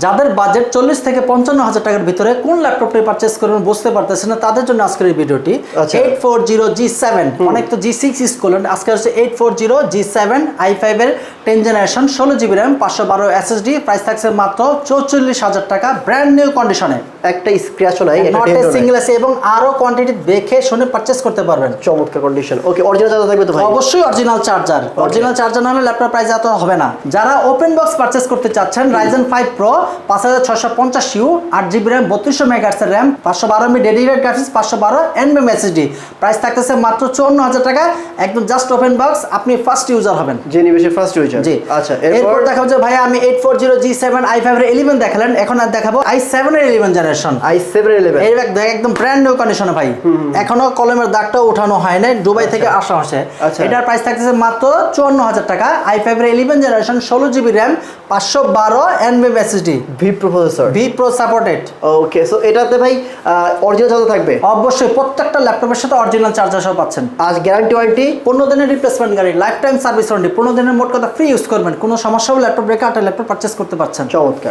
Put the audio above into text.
যাদের বাজেট 40 থেকে 55,000 টাকার ভিতরে কোন ল্যাপটপটি পারচেজ করবেন বুঝতে পারতেছেন না, তাদের জন্য আজকের এই ভিডিওটি। 840G7, অনেক তো G6 ইউজ করলেন, আজকে হচ্ছে 840G7 i5 এর 10 generation, 16GB RAM, 512 SSD, price থাকছে মাত্র 44,000 টাকা, ব্র্যান্ড নিউ কন্ডিশনে, একটা স্ক্র্যাচও নাই, নট এ সিঙ্গেল আছে, এবং আরো কোয়ান্টিটি দেখে শুনে পারচেজ করতে পারবেন। চমৎকার কন্ডিশন। ওকে, অরিজিনাল চার্জার থাকবে তো ভাই? অবশ্যই অরিজিনাল চার্জার। অরিজিনাল চার্জার না হলে ল্যাপটপ প্রাইস এত হবে না। যারা ওপেন বক্স পারচেজ করতে চাচ্ছেন, Ryzen 5 Pro 5650U, 8GB RAM, 3200 MHz RAM, 512 MB dedicated graphics, 512 NVMe SSD, price থাকতেছে মাত্র 54,000 টাকা, একদম জাস্ট ওপেন বক্স, আপনি ফার্স্ট ইউজার হবেন, যে নিবেশে ফার্স্ট ইউজার। জি। আচ্ছা, এরপর দেখাবো যে ভাই আমি 840G7 i5 এর 11 দেখালেন, এখন আর দেখাবো i7 এর 11 জেনারেশন। i7 এর 11 এই একদম ব্র্যান্ড নিউ কন্ডিশনে ভাই, এখনো কলমের দাগটাও উঠানো হয় নাই, দুবাই থেকে আসা হচ্ছে। এটার প্রাইস থাকতেছে মাত্র 54,000 টাকা, i5 এর 11 generation, 16GB RAM, 512 NVMe SSD, V processor, V pro supported. Okay, so এটাতে ভাই অরিজিনাল চার্জার থাকবে? অবশ্যই, প্রত্যেকটা ল্যাপটপের সাথে অরিজিনাল চার্জার সহ পাচ্ছেন। আজ গ্যারান্টি ওয়ারেন্টি 15 দিনের replacement guarantee, life time service warranty, 15 দিনের মোট কথা ফ্রি ইউজ করবেন, কোনো সমস্যা হলে ল্যাপটপ রেখে একটা ল্যাপটপ পারচেজ করতে পারছেন। চমৎকার।